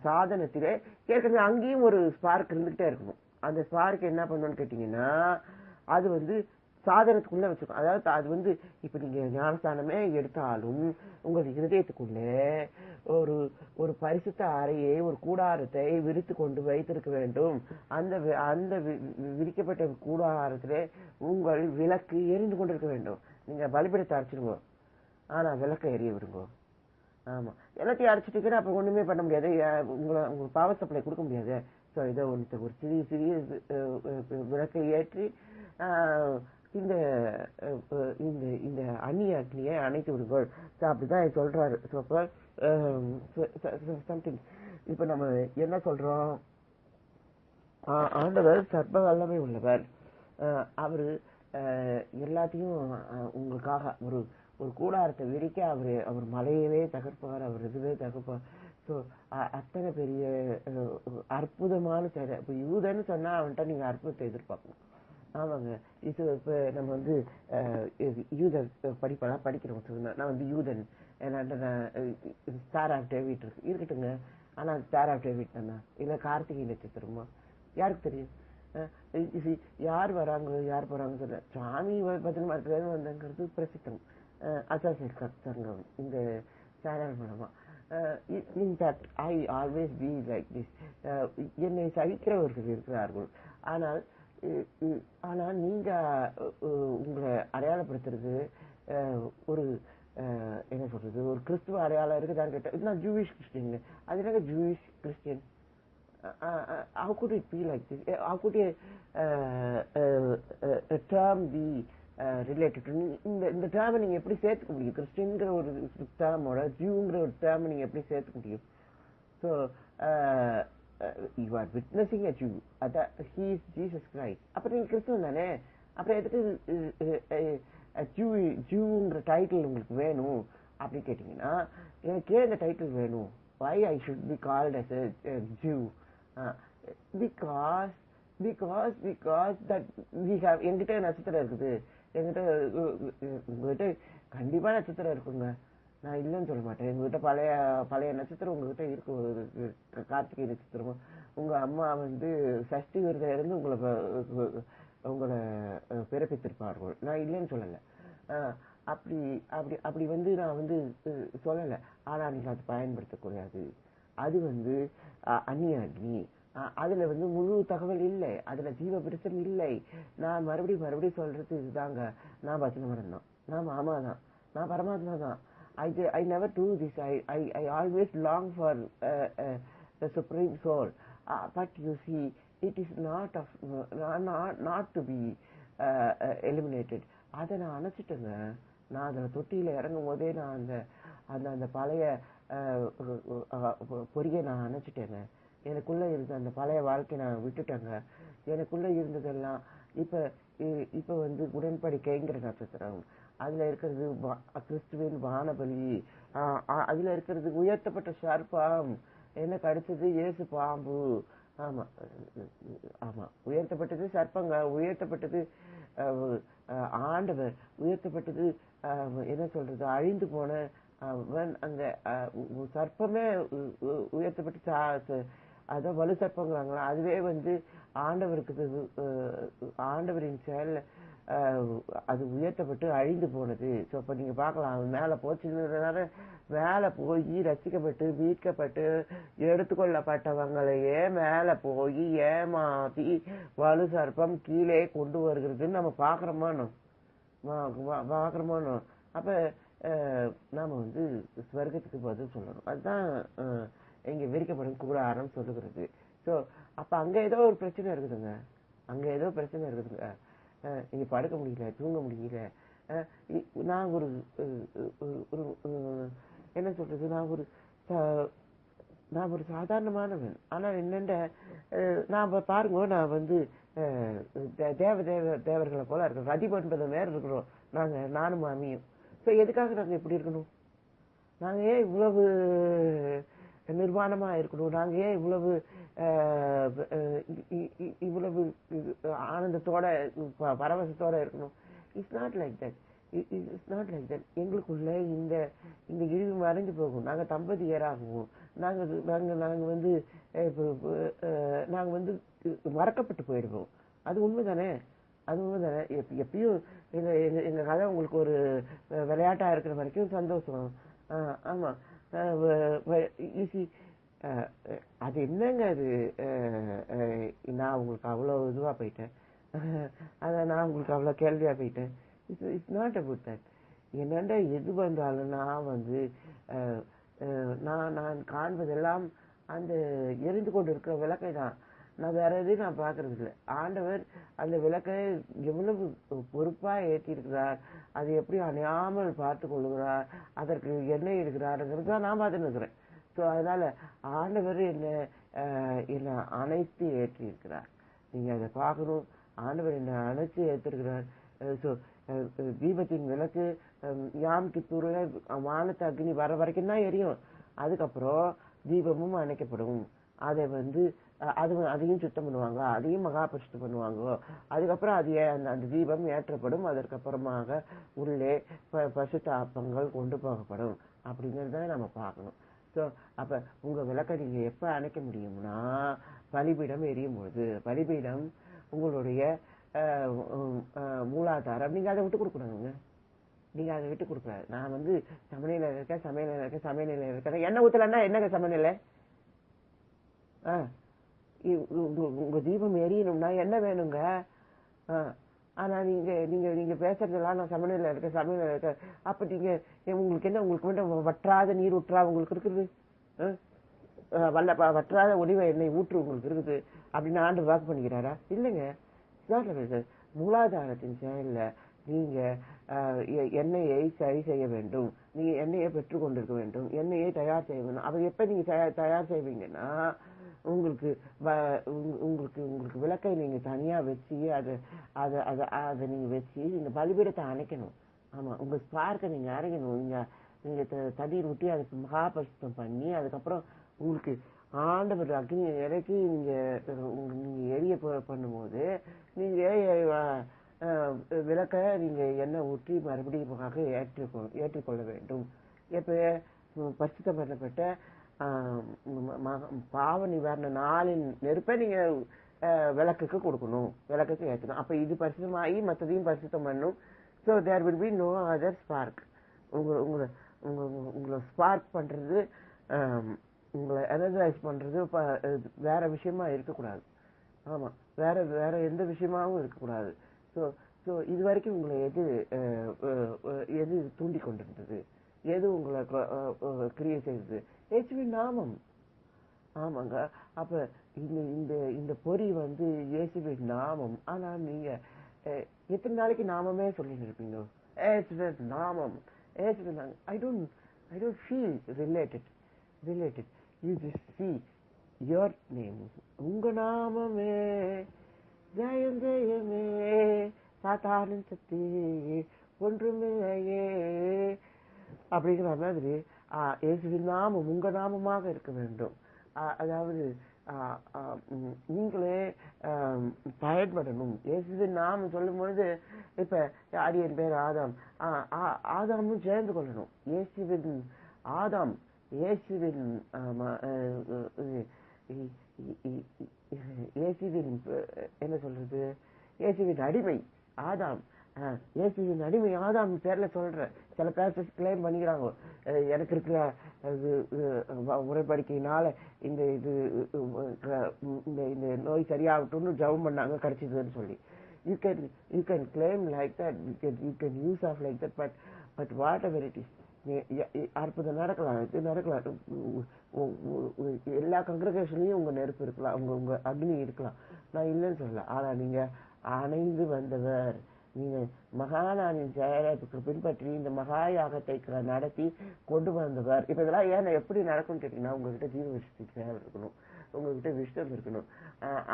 சாதனத்திலே ஏற்கனவே அங்கேயும் ஒரு ஸ்பார்க் இருந்துகிட்டே இருக்கணும். அந்த ஸ்பார்க் என்ன பண்ணணும்னு கேட்டீங்கன்னா, அது சாதனத்துக்குள்ள வச்சுக்கணும். அதாவது அது இப்ப நீங்க ஞானஸ்தானமே எடுத்தாலும் உங்கள் இருதயத்துக்குள்ளே ஒரு பரிசுத்த அறையை, ஒரு கூடாரத்தை விரித்து கொண்டு வைத்திருக்க வேண்டும். அந்த விரிக்கப்பட்ட கூடாரத்திலே உங்கள் விளக்கு எரிந்து கொண்டிருக்க வேண்டும். நீங்க பலிபீடத்தை அரைச்சிருங்க, ஆனா விளக்கை எரிய விடுங்க. ஆமா, எல்லாத்தையும் அரைச்சிட்டீங்கன்னா அப்ப ஒண்ணுமே பண்ண முடியாது, உங்களுக்கு பவர் சப்ளை கொடுக்க முடியாது. ஸோ இதை ஒரு சிறிய விளக்கை ஏற்றி இந்த இந்த அந்நிய அக்னியை அணைத்து விடுங்கள். அப்படிதான் சொல்றாரு. சம்திங் இப்ப நம்ம என்ன சொல்றோம்? ஆண்டவர் சர்வ வல்லமை உள்ளவர். அவரு எல்லாத்தையும் உங்களுக்காக ஒரு கூடாரத்தை விரிக்க அவர் மலையவே தகர்ப்பார், அவர் இதுவே தகர்ப்பார். ஸோ அத்தனை பெரிய அற்புதமான செயல். இப்ப யூதன்னு சொன்னா அவன்கிட்ட நீங்க அற்புதத்தை எதிர்பார்க்கணும். ஆமாங்க, இது இப்ப நம்ம யூத படிப்பெல்லாம் படிக்கிறோம். நான் யூதன், ஸ்டார் ஆஃப் டேவிட் இருக்கட்டுங்க. ஆனா ஸ்டார் ஆஃப் டேவிட் தானா இல்ல கார்த்திகை நட்சத்திரமா யாருக்கு தெரியும்? யார் வராங்க யார் போறாங்க சொல்ல, சாமி 10 மரத்துல வந்தாங்கிறது பிரசித்தம். அசாசல் சங்கம் இந்த சேனல் மூலமா I always be like this. என்னை சகிக்கிறவர்கள் இருக்கிறார்கள். ஆனா நீங்க உங்களை அடையாளப்படுத்துறது ஒரு என்ன சொல்றது, ஒரு கிறிஸ்துவ அடையாளம் இருக்குதான்னு கேட்டா, இது நான் ஜூவிஷ் கிறிஸ்டின். அது என்னங்க Jewish Christian? How could it be like this? How could a term be related to இந்த டேர்மை நீங்க எப்படி சேர்த்துக்க முடியும்? கிறிஸ்டின்ங்கிற ஒரு டேர்மோட ஜூங்கிற ஒரு டேர்மை நீங்க எப்படி சேர்த்துக்க முடியும்? So you are witnessing a Jew, he is Jesus Christ. அப்ப நீங்க கிறிஸ்துவன் தானே, அப்புறம் எதுக்கு ஜூங்கிற டைட்டில் உங்களுக்கு வேணும் அப்படி கேட்டீங்கன்னா, எனக்கு ஏன் இந்த டைட்டில் வேணும்? why I should be called as a Jew? because that we have, என்கிட்ட நட்சத்திரம் இருக்குது, உங்ககிட்ட கண்டிப்பா நட்சத்திரம் இருக்குங்க, நான் இல்லைன்னு சொல்ல மாட்டேன். எங்ககிட்ட பழைய நட்சத்திரம் உங்ககிட்ட இருக்கு, கார்த்திகை நட்சத்திரம். உங்க அம்மா சஷ்டி விரதம் இருந்து உங்களை பிறப்பித்திருப்பார்கள், நான் இல்லைன்னு சொல்லல. அப்படி அப்படி அப்படி வந்து நான் வந்து சொல்லலை. ஆனா நீங்க அது பயன்படுத்தக்கூடாது. அது வந்து அந்நிய அக்னி. அதுல வந்து முழு தகவல் இல்லை, அதுல ஜீவ பிரச்சனை இல்லை. நான் மறுபடியும் சொல்றது இதுதாங்க. நான் பஜனை வரணும், நான் மாமா தான், நான் பரமாத்மா தான். I never do this. I always long for the supreme soul. But you see, it is not to be eliminated. அதை நான் அணைச்சிட்டேங்க. நான் அதில் தொட்டியில இறங்கும் போதே நான் அந்த அந்த அந்த பழைய பொறியை நான் அணைச்சிட்டேங்க. எனக்குள்ள இருந்த அந்த பழைய வாழ்க்கை நான் விட்டுட்டேங்க. எனக்குள்ள இருந்ததெல்லாம் இப்ப வந்து உடன்படிக்கைங்கிற நட்சத்திரம். அதுல இருக்கிறது கிறிஸ்துவின் வானபலி. அதுல இருக்கிறது உயர்த்தப்பட்ட சர்ப்பம். என்ன கடிச்சது? இயேசு பாம்பு. ஆமா ஆமா, உயர்த்தப்பட்டது சர்ப்பங்க, உயர்த்தப்பட்டது ஆண்டவர், உயர்த்தப்பட்டது என்ன சொல்றது, அழிந்து போன அந்த சர்ப்பமே உயர்த்தப்பட்டு, அதான் வலு சர்ப்பங்கிறாங்களா, அதுவே வந்து ஆண்டவருக்கு ஆண்டவரின் செயல் அது உயர்த்தப்பட்டு அழிந்து போனது. ஸோ அப்போ நீங்க பார்க்கலாம், மேலே போச்சுன்றதுனால மேலே போய் ரசிக்கப்பட்டு மீட்கப்பட்டு எடுத்துக்கொள்ளப்பட்டவங்களையே மேலே போய் ஏமாத்தி வலு சர்ப்பம் கீழே கொண்டு வருகிறதுன்னு நம்ம பார்க்குறோமானோ. அப்ப நாம வந்து ஸ்வர்க்கத்துக்கு பதில் சொல்லணும். அதுதான் இங்க விரிக்கப்படும் கூடாரம் சொல்லுகிறது. ஸோ அப்ப அங்க ஏதோ ஒரு பிரச்சனை இருக்குதுங்க, அங்க ஏதோ பிரச்சனை இருக்குதுங்க. இங்க படுக்க முடியல, தூங்க முடியல. நான் ஒரு என்ன சொல்றது, நான் ஒரு சாதாரணமானவன். ஆனா என்னென்ன நான் பாருங்க, நான் வந்து தேவர்களை போல இருக்கிறோம், ரதிபன்பது நேரம் இருக்கிறோம் நாங்க, நானும் மாமியும். ஸோ எதுக்காக நாங்க இப்படி இருக்கணும்? நாங்க ஏன் இவ்வளவு நிர்வாணமா இருக்கணும்? நாங்க ஏன் இவ்வளவு இவ்வளவு ஆனந்தத்தோட பரவசத்தோட இருக்கணும்? It's not like that. It's not like that. எங்களுக்குள்ள இந்த இழிவு மறைஞ்சு போகும். நாங்க தம்பதியராகுவோம். நாங்க வந்து நாங்க வந்து மறக்கப்பட்டு போயிடுவோம். அது உண்மைதானே? அது உண்மைதானே? எப்பயும் எங்க கதை உங்களுக்கு ஒரு விளையாட்டா இருக்கிற வரைக்கும் சந்தோஷம். ஆமா, அது என்னங்க அது, நான் உங்களுக்கு அவ்வளவு இதுவா போயிட்டேன், அதான் நான் உங்களுக்கு அவ்வளவு கேள்வியா போயிட்டேன். It's not about that. என்னண்டா எது வந்தாலும் நான் வந்து நான் காண்பதெல்லாம் அந்த எரிந்து கொண்டு இருக்கிற விளக்கை தான். நான் வேற எதையும் நான் பாக்குறது இல்லை. ஆண்டவர் அந்த விளக்கை எவ்வளவு பொறுப்பா ஏற்றி இருக்கிறார், அது எப்படி அணையாமல் பார்த்து கொள்ளுகிறார், அதற்கு எண்ணெய் இருக்கிறாருங்கிறது தான் நான் பார்த்துன்னு இருக்கிறேன். ஸோ அதனால ஆண்டவர் என்ன அணைத்து ஏற்றி இருக்கிறார். நீங்க அதை பார்க்கணும். ஆண்டவர் என்ன அணைச்சு ஏற்றிருக்கிறார். ஸோ தீபத்தின் விளக்கு யாம் கித்தூர்ல வானத்து அக்னி வர வரைக்கும் தான் எரியும். அதுக்கப்புறம் தீபமும் அணைக்கப்படும். அதை வந்து அதையும் சுத்தம் பண்ணுவாங்க, அதையும் மகாபரிசுத்தம் பண்ணுவாங்க. அதுக்கப்புறம் அது அந்த தீபம் ஏற்றப்படும். அதற்கப்புறமாக உள்ளே பசுத்த அப்பங்கள் கொண்டு போகப்படும். அப்படிங்கிறத நம்ம பார்க்கணும். ஸோ அப்ப உங்க விளக்கை நீங்க எப்ப அணைக்க முடியும்னா, பலிபீடம் எரியும் பொழுது. பலிபீடம் உங்களுடைய மூலாதாரம். நீங்க அதை விட்டு கொடுக்கணுங்க. நீங்க அதை விட்டு கொடுக்கூடாது. நான் வந்து சமநிலை இருக்க, சமநிலை இருக்க, எண்ணெய் ஊத்தலன்னா என்னங்க சமநிலை? உங்க தீபம் எரியணும்னா என்ன வேணுங்க? ஆனா நீங்க பேசுறதெல்லாம் நான் சமநிலை இருக்க. அப்ப நீங்க உங்களுக்கு என்ன, உங்களுக்கு வந்து வற்றாத நீர் ஊற்றா உங்களுக்கு இருக்குது? வற்றாத ஒளிவை எண்ணெய் ஊற்று உங்களுக்கு இருக்குது அப்படின்னு ஆண்டு வாக்கு பண்ணிக்கிறாரா? இல்லைங்க. மூலாதாரத்தின் செயல்ல நீங்க எண்ணெயை சரி செய்ய வேண்டும். நீங்க எண்ணெயை பெற்றுக் கொண்டிருக்க வேண்டும், எண்ணெயை தயார் செய்ய வேண்டும். அதை எப்ப நீங்க தயார் செய்வீங்கன்னா, உங்களுக்கு உங்களுக்கு விளக்கை நீங்க தனியா வச்சு அதை நீங்க வச்சு நீங்க பலிபீடத்தை அணைக்கணும். ஆமா, உங்க ஸ்பார்க்கை நீங்க அணைக்கணும். நீங்க தண்ணீர் ஊற்றி அதுக்கு மகாபரிசுத்தம் பண்ணி அதுக்கப்புறம் உங்களுக்கு ஆண்டவர் அக்னி இறக்கி நீங்க எரிய பண்ணும்போது நீங்க விளக்க நீங்க எண்ணெய் ஊற்றி மறுபடியும் ஏற்றிக்கொள்ள வேண்டும். எப்ப பரிசுத்தம் பண்ணப்பட்ட பாவ நிவாரண நாளின் நெருப்பை நீங்க விளக்குக்கு கொடுக்கணும், விளக்குக்கு ஏற்றணும். அப்ப இது பரிசுத்தமாகி மற்றதையும் பரிசுத்தம் பண்ணும். So there will be no other spark. உங்களை உங்களை உங்களை ஸ்பார்க் பண்ணுறது, உங்களை எனர்ஜைஸ் பண்ணுறது வேற விஷயமா இருக்கக்கூடாது. ஆமாம், வேற வேற எந்த விஷயமாவும் இருக்கக்கூடாது. ஸோ ஸோ இது வரைக்கும் உங்களை எது தூண்டி கொண்டிருந்தது, எது உங்களை கிரியேட் செய்தது? இயேசுவின் நாமம். ஆமாங்க. அப்ப இந்த இந்த இந்த பொறி இயேசுவின் நாமம். ஆனா நீங்க எத்தனை நாளைக்கு நாமமே சொல்லிட்டு இருப்பீங்க? இயேசுவின் நாமம், இயேசுவின் நாமம். I don't feel related. You just see your name. உங்க நாமமே ஜெயம் ஜெயமே, சாத்தானின் சக்தி ஒன்றுமில்லையே அப்படிங்கிற மாதிரி இயேசுவின் நாமம் உங்க நாமமாக இருக்க வேண்டும். அதாவது நீங்களே பயன்படணும். இயேசுவின் நாமம் சொல்லும் பொழுது, இப்ப அடியன் பேர் ஆதாம், ஆதாமும் சேர்ந்து கொள்ளணும். இயேசுவின் ஆதாம், இயேசுவின் என்ன சொல்றது, இயேசுவின் அடிமை ஆதாம். இயேசுவின் அடிமை ஆதாம் பேர்ல சொல்ற சில பேர் கிளைம் பண்ணிக்கிறாங்க, எனக்கு இருக்கிற முறைப்படிக்கையினால இந்த இது இந்த நோய் சரியாகட்டும்னு ஜெபம் பண்ணாங்க, கிடைச்சதுன்னு சொல்லி. You can claim like that, you can use of like that, but whatever it is, அற்புதம் நடக்கலாம், இது நடக்கலாம். எல்லா கங்கிரகேஷன்லயும் உங்க நெருப்பு இருக்கலாம், உங்க அக்னி இருக்கலாம், நான் இல்லைன்னு சொல்லல. ஆனா நீங்க அணைந்து வந்தவர், நீங்க மகானானின் செயலுக்கு பின்பற்றி இந்த மகா யாகத்தை நடத்தி கொண்டு வந்தவர். இப்ப இதெல்லாம் ஏன் எப்படி நடக்கும்னு கேட்டீங்கன்னா, உங்ககிட்ட ஜீவ விஷயத்துக்கு சேவை இருக்கணும், உங்ககிட்ட விஷயம் இருக்கணும்.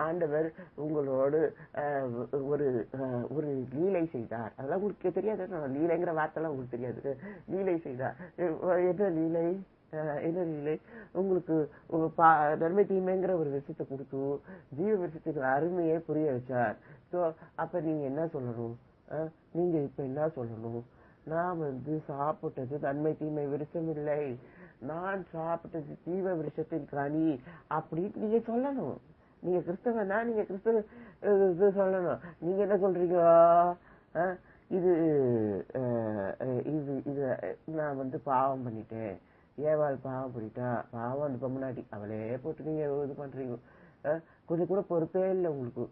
ஆண்டவர் உங்களோடு ஒரு லீலை செய்தார். அதெல்லாம் உங்களுக்கு தெரியாது, லீலைங்கிற வார்த்தைலாம் உங்களுக்கு தெரியாது. லீலை செய்தார். என்ன லீலை? உங்களுக்கு நன்மை தீமைங்கிற ஒரு விஷயத்தை கொடுத்து ஜீவ விஷயத்துக்கு அருமையை புரிய வச்சார். ஸோ அப்ப நீங்க என்ன சொல்லணும்? நீங்க இப்ப என்ன சொல்லணும்? நான் சாப்பிட்டது நன்மை தீமை விருஷம் இல்லை, நான் சாப்பிட்டது ஜீவ விருஷத்தின் கனி அப்படின்னு நீங்க சொல்லணும். நீங்க கிறிஸ்தவனா, நீங்க கிறிஸ்தவ சொல்லணும். நீங்க என்ன சொல்றீங்க? இது இது இது நான் பாவம் பண்ணிட்டேன், ஏவாள் பாவம் பண்ணிட்டா, பாவம் அந்த பொம்னாட்டி அவளே போட்டு நீங்க இது பண்றீங்க. கொஞ்சம் கூட பொறுப்பே இல்லை உங்களுக்கு.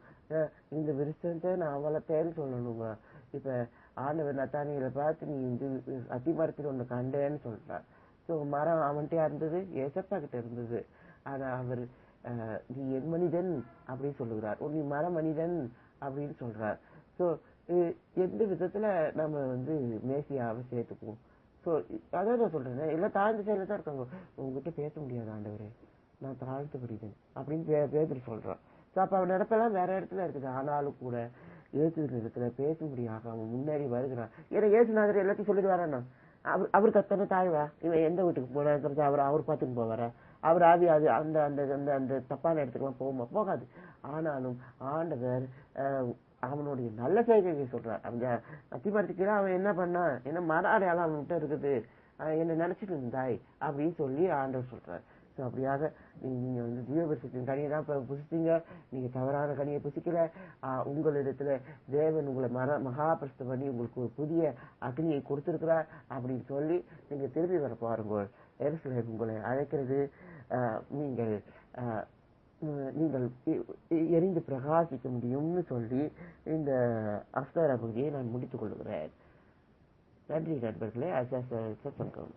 இந்த விருஷத்தை நான் வளர்த்தேன்னு சொல்லணுங்க. இப்ப ஆண்டவர் நத்தானியலை பார்த்து, நீ அத்திமரத்தில் ஒண்ணு கண்டேன்னு சொல்றார். ஸோ மரம் அவன்கிட்டயா இருந்தது? ஏசப்பா கிட்ட இருந்தது. ஆனா அவர் நீ என் மனிதன் அப்படின்னு சொல்லுகிறார், நீ மர மனிதன் அப்படின்னு சொல்றார். ஸோ எந்த விதத்துல நம்ம மேசியாவை சேர்த்துக்குவோம்? ஸோ அதான் நான் சொல்றேன், எல்லாம் தாழ்ந்த செயல தான் இருக்காங்க. உங்ககிட்ட பேச முடியாது ஆண்டவரே, நான் தாழ்த்து புரியுதேன் அப்படின்னு பேதர் சொல்றான். ஸோ அப்ப அவன் நடப்பெல்லாம் வேற இடத்துல இருக்குது. ஆனாலும் கூட இயேசு இடத்துல பேச முடியாது, அவன் முன்னேறி வருகிறான். ஏன்னா இயேசுநாதர் எல்லாத்தையும் சொல்லிட்டு வரானா? அவர் கத்தனை தாழ்வா, இவன் எந்த வீட்டுக்கு போன அவர் பார்த்துன்னு போவார? அவர் ஆவி அது அந்த அந்த அந்த அந்த தப்பான இடத்துக்குலாம் போகாது. ஆனாலும் ஆண்டவர் அவனுடைய நல்ல செய்கையை சொல்றார். அந்த அத்திமரத்துக்கு அவன் என்ன பண்ணான்? என்ன மர அடையாளம் அவன்கிட்ட இருக்குது, என்ன நினைச்சிட்டு இருந்தாய் அப்படின்னு சொல்லி ஆண்டவர் சொல்றார். ஸோ அப்படியாக நீங்க ஜீவபரிசத்தின் கனியை தான் புசித்தீங்க, நீங்க தவறான கனியை புசிக்கல. உங்களிடத்துல தேவன் உங்களை மகாபிரஸ்தம் பண்ணி உங்களுக்கு ஒரு புதிய அக்னியை கொடுத்திருக்கிறார் அப்படின்னு சொல்லி நீங்க திரும்பி வர பாருங்க. எருசலேம் உங்களை அழைக்கிறது. நீங்கள் நீங்கள் எரிந்து பிரகாசிக்க முடியும்னு சொல்லி இந்த அஸ்தார பகுதியை நான் முடித்துக் கொள்கிறேன். நன்றி நண்பர்களே. அசாச சங்கம்.